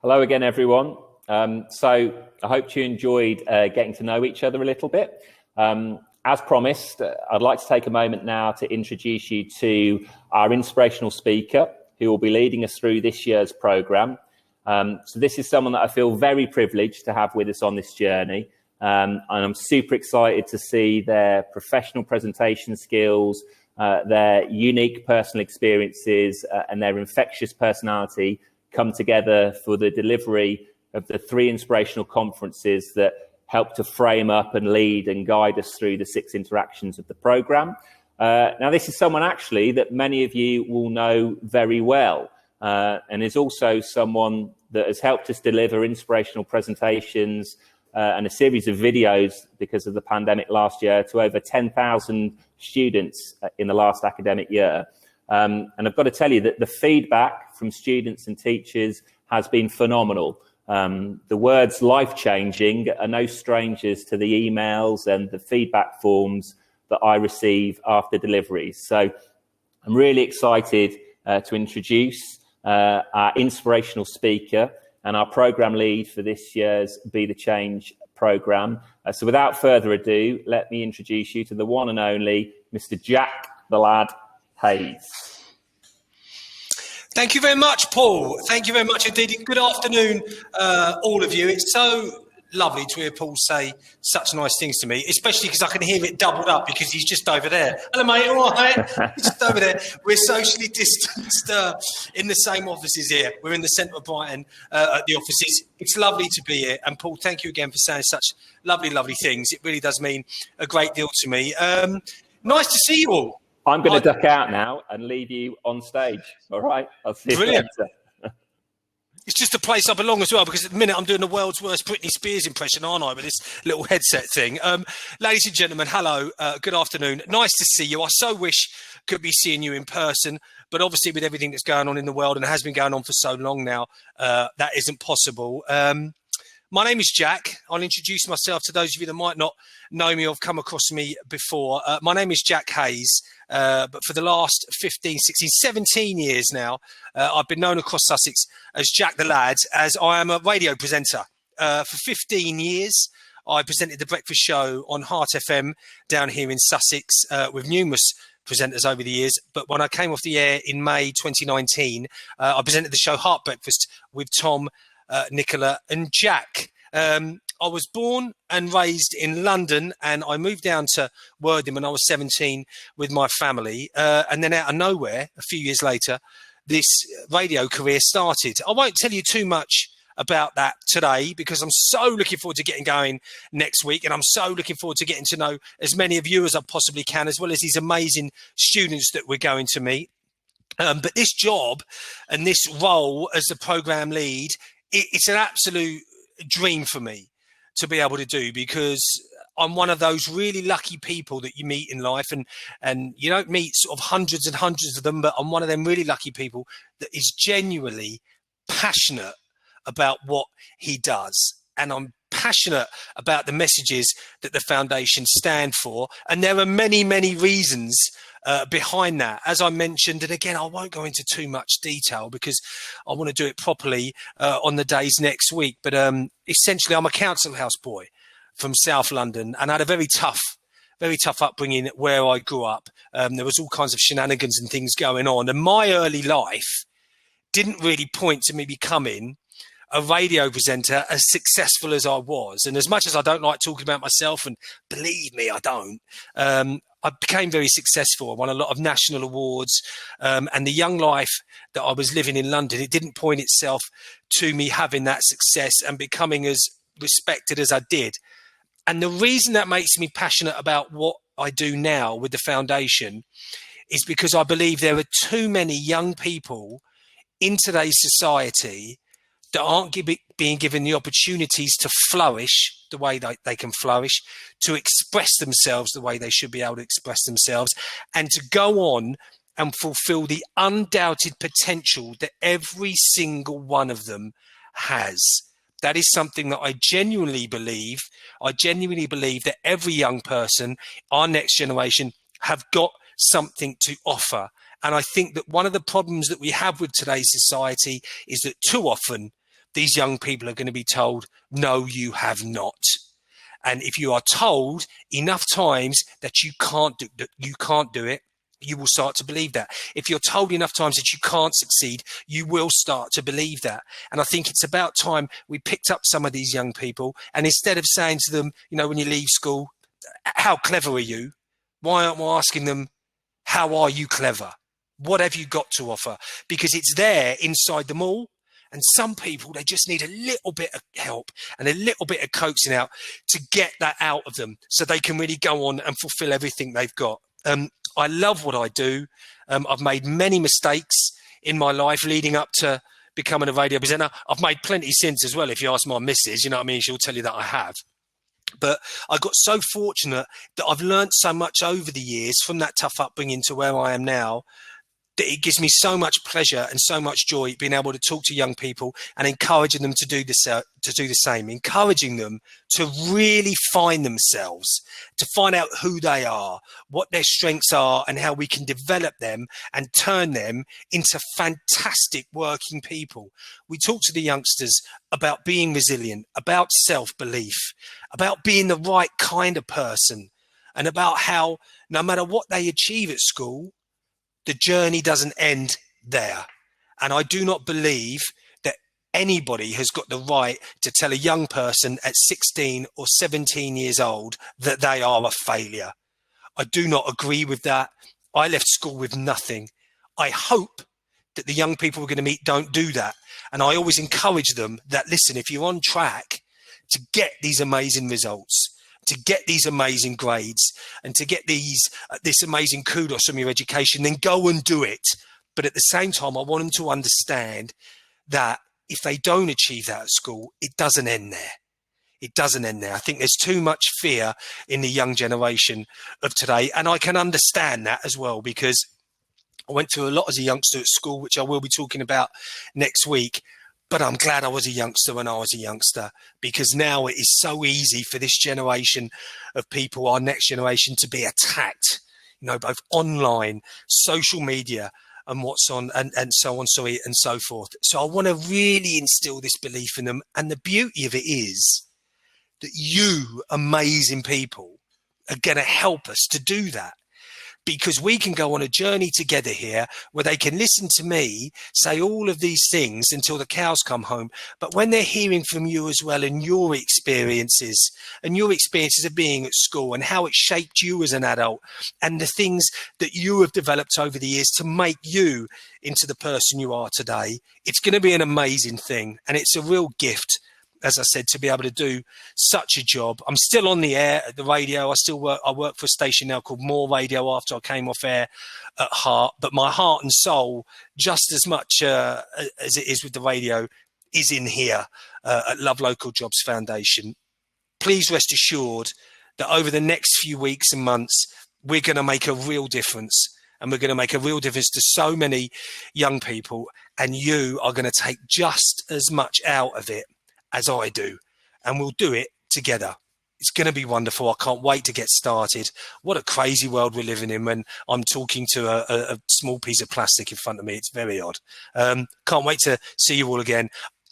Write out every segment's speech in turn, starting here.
Hello again, everyone. So I hope you enjoyed getting to know each other a little bit. As promised, I'd like to take a moment now to introduce you to our inspirational speaker who will be leading us through this year's programme. So this is someone that I feel very privileged to have with us on this journey. And I'm super excited to see their professional presentation skills, their unique personal experiences, and their infectious personality come together for the delivery of the 3 inspirational conferences that help to frame up and lead and guide us through the 6 interactions of the programme. Now, this is someone actually that many of you will know very well, and is also someone that has helped us deliver inspirational presentations and a series of videos because of the pandemic last year to over 10,000 students in the last academic year. And I've got to tell you that the feedback from students and teachers has been phenomenal. The words life-changing are no strangers to the emails and the feedback forms that I receive after deliveries. So I'm really excited to introduce our inspirational speaker and our programme lead for this year's Be the Change programme. So without further ado, let me introduce you to the one and only Mr. Jack the Lad Hayes. Thank you very much, Paul. Thank you very much indeed. Good afternoon, all of you. It's so lovely to hear Paul say such nice things to me, especially because I can hear it doubled up because he's just over there. Hello, mate. All right? He's just over there. We're socially distanced in the same offices here. We're in the centre of Brighton at the offices. It's lovely to be here. And Paul, thank you again for saying such lovely, lovely things. It really does mean a great deal to me. Nice to see you all. I'm going to duck out now and leave you on stage. All right? I'll see you later. It's just a place I belong as well, because at the minute I'm doing the world's worst Britney Spears impression, aren't I, with this little headset thing. Ladies and gentlemen, hello. Good afternoon. Nice to see you. I so wish I could be seeing you in person, but obviously with everything that's going on in the world and has been going on for so long now, that isn't possible. My name is Jack. I'll introduce myself to those of you that might not know me or have come across me before. My name is Jack Hayes, but for the last 15, 16, 17 years now, I've been known across Sussex as Jack the Lad, as I am a radio presenter. For 15 years, I presented the breakfast show on Heart FM down here in Sussex with numerous presenters over the years. But when I came off the air in May 2019, I presented the show Heart Breakfast with Tom, Nicola and Jack. I was born and raised in London, and I moved down to Worthing when I was 17 with my family. And then out of nowhere, a few years later, this radio career started. I won't tell you too much about that today because I'm so looking forward to getting going next week, and I'm so looking forward to getting to know as many of you as I possibly can, as well as these amazing students that we're going to meet. But this job and this role as the programme lead, it's an absolute dream for me to be able to do, because I'm one of those really lucky people that you meet in life, and you don't meet sort of hundreds and hundreds of them, but I'm one of them really lucky people that is genuinely passionate about what he does. And I'm passionate about the messages that the foundation stand for. And there are many, many reasons behind that. As I mentioned, and again, I won't go into too much detail because I want to do it properly on the days next week. But essentially, I'm a council house boy from South London, and I had a very tough upbringing where I grew up. There was all kinds of shenanigans and things going on. And my early life didn't really point to me becoming a radio presenter as successful as I was. And as much as I don't like talking about myself, and believe me, I don't, I became very successful. I won a lot of national awards, and the young life that I was living in London, it didn't point itself to me having that success and becoming as respected as I did. And the reason that makes me passionate about what I do now with the foundation is because I believe there are too many young people in today's society that aren't being given the opportunities to flourish the way they can flourish, to express themselves the way they should be able to express themselves, and to go on and fulfill the undoubted potential that every single one of them has. That is something that I genuinely believe. I genuinely believe that every young person, our next generation, have got something to offer. And I think that one of the problems that we have with today's society is that too often these young people are going to be told, no, you have not. And if you are told enough times that you can't do it, you will start to believe that. If you're told enough times that you can't succeed, you will start to believe that. And I think it's about time we picked up some of these young people, and instead of saying to them, you know, when you leave school, how clever are you? Why aren't we asking them, how are you clever? What have you got to offer? Because it's there inside them all. And some people, they just need a little bit of help and a little bit of coaxing out to get that out of them so they can really go on and fulfill everything they've got. I love what I do. I've made many mistakes in my life leading up to becoming a radio presenter. I've made plenty since as well. If you ask my missus, you know what I mean? She'll tell you that I have. But I got so fortunate that I've learned so much over the years from that tough upbringing to where I am now, that it gives me so much pleasure and so much joy being able to talk to young people and encouraging them to do the same, encouraging them to really find themselves, to find out who they are, what their strengths are, and how we can develop them and turn them into fantastic working people. We talk to the youngsters about being resilient, about self-belief, about being the right kind of person, and about how no matter what they achieve at school, the journey doesn't end there. And I do not believe that anybody has got the right to tell a young person at 16 or 17 years old that they are a failure. I do not agree with that. I left school with nothing. I hope that the young people we're going to meet don't do that. And I always encourage them that, listen, if you're on track to get these amazing results, to get these amazing grades, and to get this amazing kudos from your education, then go and do it. But at the same time, I want them to understand that if they don't achieve that at school, it doesn't end there. It doesn't end there. I think there's too much fear in the young generation of today. And I can understand that as well, because I went through a lot as a youngster at school, which I will be talking about next week. But I'm glad I was a youngster when I was a youngster, because now it is so easy for this generation of people, our next generation, to be attacked, you know, both online, social media, and what's on, and so on, and so forth. So I want to really instill this belief in them. And the beauty of it is that you, amazing people, are going to help us to do that. Because we can go on a journey together here where they can listen to me say all of these things until the cows come home. But when they're hearing from you as well, and your experiences of being at school and how it shaped you as an adult, and the things that you have developed over the years to make you into the person you are today, it's going to be an amazing thing. And it's a real gift, as I said, to be able to do such a job. I'm still on the air at the radio. I work for a station now called More Radio after I came off air at Heart. But my heart and soul, just as much as it is with the radio, is in here at Love Local Jobs Foundation. Please rest assured that over the next few weeks and months, we're going to make a real difference. And we're going to make a real difference to so many young people. And you are going to take just as much out of it as I do, and we'll do it together. It's going to be wonderful. I can't wait to get started. What a crazy world we're living in when I'm talking to a small piece of plastic in front of me. It's very odd. Can't wait to see you all again.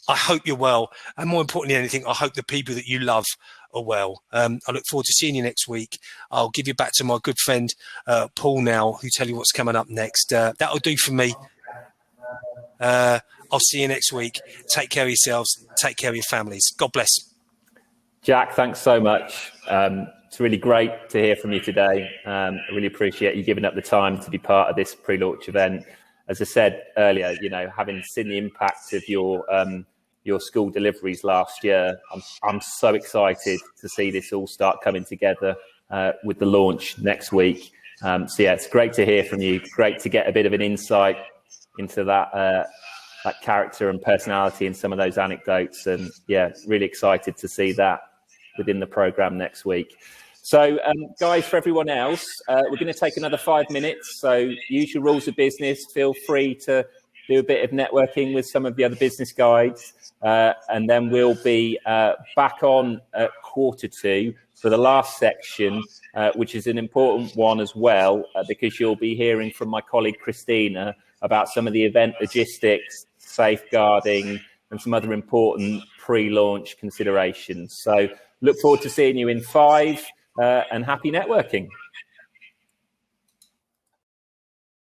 I hope you're well. And more importantly than anything, I hope the people that you love are well. I look forward to seeing you next week. I'll give you back to my good friend, Paul now, who tell you what's coming up next. That'll do for me. I'll see you next week. Take care of yourselves. Take care of your families. God bless. Jack, thanks so much. It's really great to hear from you today. I really appreciate you giving up the time to be part of this pre-launch event. As I said earlier, you know, having seen the impact of your school deliveries last year, I'm so excited to see this all start coming together with the launch next week. So yeah, it's great to hear from you. Great to get a bit of an insight into that character and personality and some of those anecdotes. And yeah, really excited to see that within the program next week. So guys, for everyone else, we're going to take another 5 minutes. So use your rules of business. Feel free to do a bit of networking with some of the other business guides. And then we'll be back on at 1:45 for the last section, which is an important one as well, because you'll be hearing from my colleague Christina about some of the event logistics, safeguarding, and some other important pre-launch considerations. So look forward to seeing you in 5 and happy networking.